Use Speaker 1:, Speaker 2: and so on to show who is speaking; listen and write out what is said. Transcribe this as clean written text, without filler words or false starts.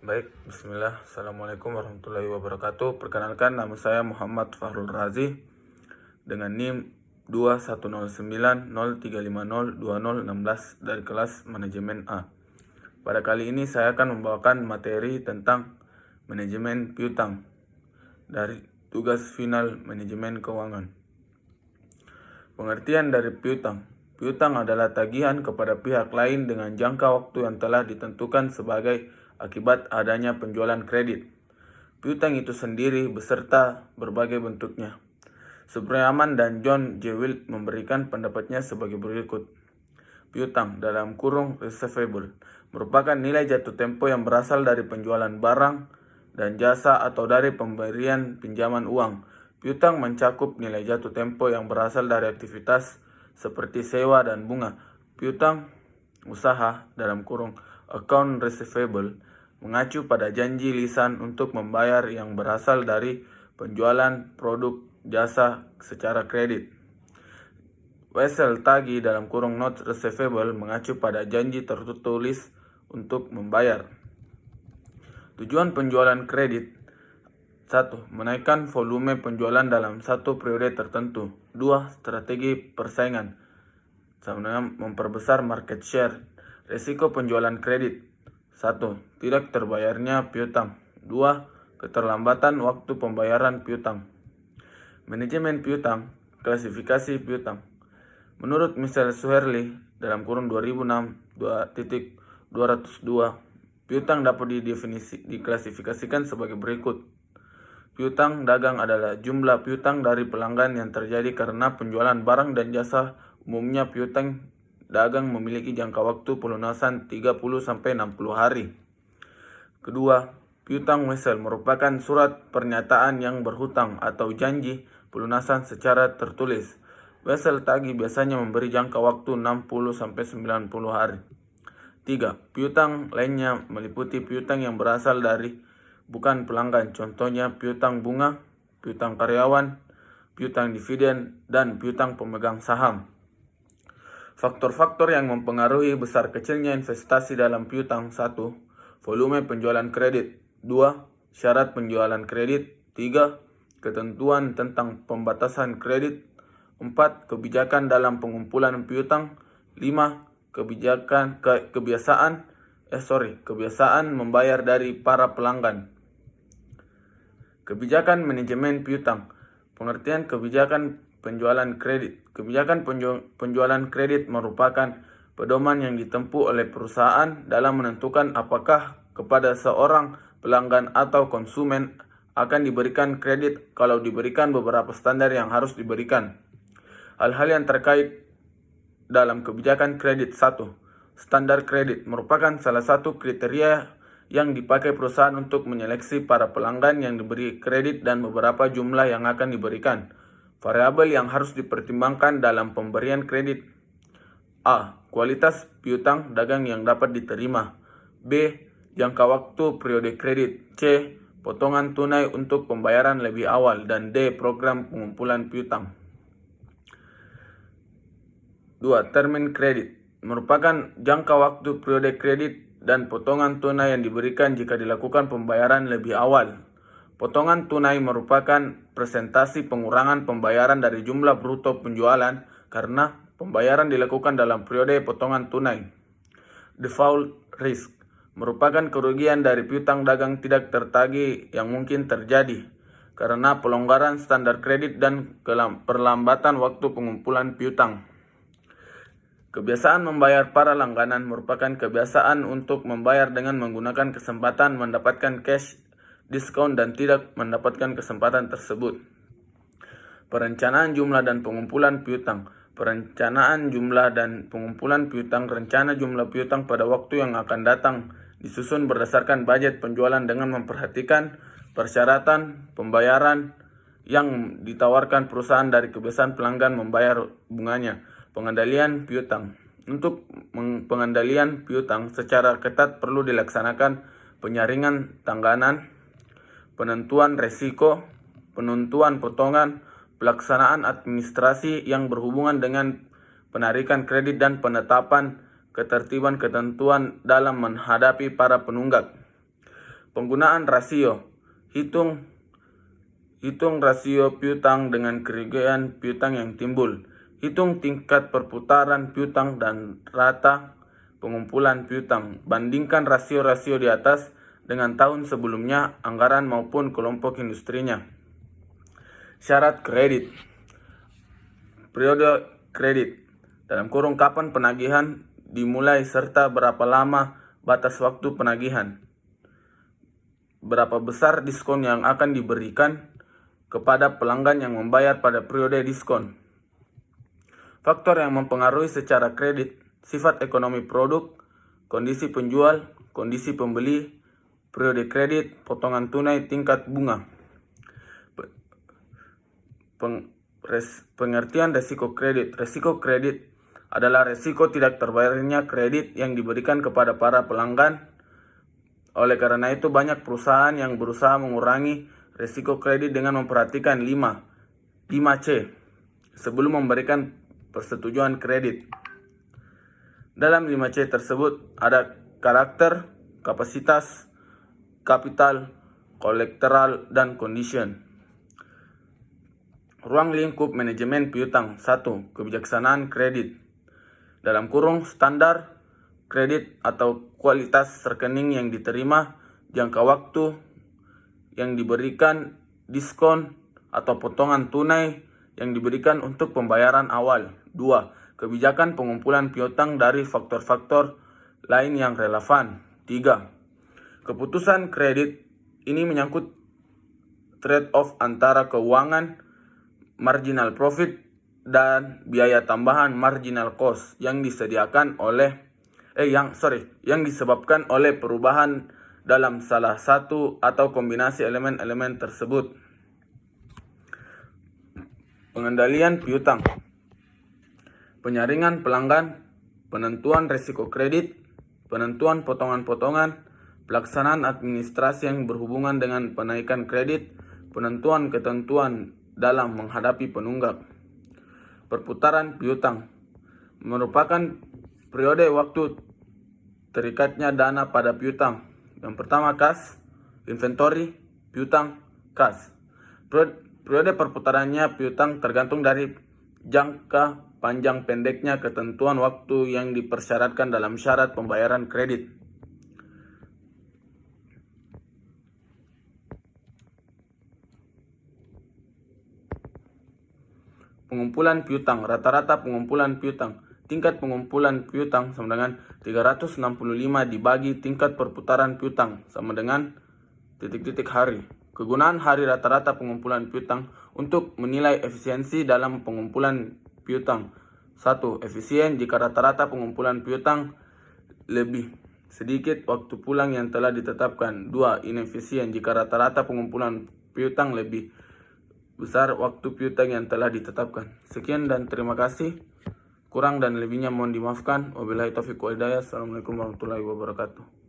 Speaker 1: Baik, bismillah. Assalamualaikum warahmatullahi wabarakatuh. Perkenalkan, nama saya Muhammad Fahrul Razi dengan NIM 210903502016 dari kelas Manajemen A. Pada kali ini saya akan membawakan materi tentang manajemen piutang dari tugas final manajemen keuangan. Pengertian dari piutang. Piutang adalah tagihan kepada pihak lain dengan jangka waktu yang telah ditentukan sebagai akibat adanya penjualan kredit. Piutang itu sendiri beserta berbagai bentuknya. Subrayaman dan John J. Wild memberikan pendapatnya sebagai berikut. Piutang (receivable) merupakan nilai jatuh tempo yang berasal dari penjualan barang dan jasa atau dari pemberian pinjaman uang. Piutang mencakup nilai jatuh tempo yang berasal dari aktivitas seperti sewa dan bunga. Piutang usaha (account receivable) mengacu pada janji lisan untuk membayar yang berasal dari penjualan produk jasa secara kredit. Wesel tagih (note receivable) mengacu pada janji tertulis untuk membayar. Tujuan penjualan kredit: 1. Menaikkan volume penjualan dalam satu periode tertentu. 2. Strategi persaingan. Memperbesar market share. Risiko penjualan kredit: 1. Tidak terbayarnya piutang. 2. Keterlambatan waktu pembayaran piutang. Manajemen piutang. Klasifikasi piutang. Menurut Michel Suherli (2006 2.202), piutang dapat diklasifikasikan sebagai berikut. Piutang dagang adalah jumlah piutang dari pelanggan yang terjadi karena penjualan barang dan jasa. Umumnya piutang dagang memiliki jangka waktu pelunasan 30-60 hari. Kedua, piutang wesel merupakan surat pernyataan yang berhutang atau janji pelunasan secara tertulis. Wesel tagih biasanya memberi jangka waktu 60-90 hari. 3. Piutang lainnya meliputi piutang yang berasal dari bukan pelanggan, contohnya piutang bunga, piutang karyawan, piutang dividen, dan piutang pemegang saham. Faktor-faktor yang mempengaruhi besar kecilnya investasi dalam piutang: 1. Volume penjualan kredit. 2. Syarat penjualan kredit. 3. Ketentuan tentang pembatasan kredit. 4. Kebijakan dalam pengumpulan piutang. 5. Kebiasaan membayar dari para pelanggan. Kebijakan manajemen piutang. Pengertian kebijakan penjualan kredit. Kebijakan penjualan kredit merupakan pedoman yang ditempuh oleh perusahaan dalam menentukan apakah kepada seorang pelanggan atau konsumen akan diberikan kredit. Kalau diberikan, beberapa standar yang harus diberikan. Hal-hal yang terkait dalam kebijakan kredit. 1. Standar kredit merupakan salah satu kriteria yang dipakai perusahaan untuk menyeleksi para pelanggan yang diberi kredit dan beberapa jumlah yang akan diberikan. Variabel yang harus dipertimbangkan dalam pemberian kredit: A. Kualitas piutang dagang yang dapat diterima. B. Jangka waktu periode kredit. C. Potongan tunai untuk pembayaran lebih awal. Dan D. Program pengumpulan piutang. 2. Termin kredit merupakan jangka waktu periode kredit dan potongan tunai yang diberikan jika dilakukan pembayaran lebih awal. Potongan tunai merupakan presentasi pengurangan pembayaran dari jumlah bruto penjualan karena pembayaran dilakukan dalam periode potongan tunai. Default risk merupakan kerugian dari piutang dagang tidak tertagih yang mungkin terjadi karena pelonggaran standar kredit dan perlambatan waktu pengumpulan piutang. Kebiasaan membayar para langganan merupakan kebiasaan untuk membayar dengan menggunakan kesempatan mendapatkan cash diskon dan tidak mendapatkan kesempatan tersebut. Perencanaan jumlah dan pengumpulan piutang. Perencanaan jumlah dan pengumpulan piutang. Rencana jumlah piutang pada waktu yang akan datang disusun berdasarkan budget penjualan dengan memperhatikan persyaratan pembayaran yang ditawarkan perusahaan dari kebiasaan pelanggan membayar bunganya. Pengendalian piutang. Untuk pengendalian piutang secara ketat perlu dilaksanakan penyaringan tangganan, penentuan resiko, penentuan potongan, pelaksanaan administrasi yang berhubungan dengan penarikan kredit dan penetapan ketertiban ketentuan dalam menghadapi para penunggak. Penggunaan rasio. Hitung rasio piutang dengan kerugian piutang yang timbul. Hitung tingkat perputaran piutang dan rata pengumpulan piutang. Bandingkan rasio-rasio di atas dengan tahun sebelumnya, anggaran maupun kelompok industrinya. Syarat kredit. Periode kredit. Dalam kurung kapan penagihan dimulai serta berapa lama batas waktu penagihan. Berapa besar diskon yang akan diberikan kepada pelanggan yang membayar pada periode diskon. Faktor yang mempengaruhi secara kredit: sifat ekonomi produk, kondisi penjual, kondisi pembeli, periode kredit, potongan tunai, tingkat bunga. Pengertian resiko kredit. Resiko kredit adalah resiko tidak terbayarnya kredit yang diberikan kepada para pelanggan. Oleh karena itu, banyak perusahaan yang berusaha mengurangi resiko kredit dengan memperhatikan 5C sebelum memberikan persetujuan kredit. Dalam 5C tersebut ada karakter, kapasitas, kapital, kolateral, dan condition. Ruang lingkup manajemen piutang. 1. Kebijaksanaan kredit. Dalam kurung standar kredit atau kualitas rekening yang diterima, jangka waktu yang diberikan, diskon atau potongan tunai yang diberikan untuk pembayaran awal. 2. Kebijakan pengumpulan piutang dari faktor-faktor lain yang relevan. 3. Keputusan kredit ini menyangkut trade-off antara keuangan, marginal profit, dan biaya tambahan marginal cost yang disebabkan oleh perubahan dalam salah satu atau kombinasi elemen-elemen tersebut. Pengendalian piutang. Penyaringan pelanggan, penentuan risiko kredit, penentuan potongan-potongan, pelaksanaan administrasi yang berhubungan dengan penaikan kredit, penentuan ketentuan dalam menghadapi penunggak. Perputaran piutang merupakan periode waktu terikatnya dana pada piutang. Yang pertama, kas, inventory, piutang, kas. Periode perputarannya piutang tergantung dari jangka panjang pendeknya ketentuan waktu yang dipersyaratkan dalam syarat pembayaran kredit. Pengumpulan piutang. Rata-rata pengumpulan piutang. Tingkat pengumpulan piutang sama dengan 365 dibagi tingkat perputaran piutang sama dengan hari. Kegunaan hari rata-rata pengumpulan piutang untuk menilai efisiensi dalam pengumpulan piutang. 1. Efisien jika rata-rata pengumpulan piutang lebih sedikit waktu pulang yang telah ditetapkan. 2. Inefisien jika rata-rata pengumpulan piutang lebih besar waktu piutang yang telah ditetapkan. Sekian dan terima kasih. Kurang dan lebihnya mohon dimaafkan. Wabillahi taufiq wal hidayah. Assalamualaikum warahmatullahi wabarakatuh.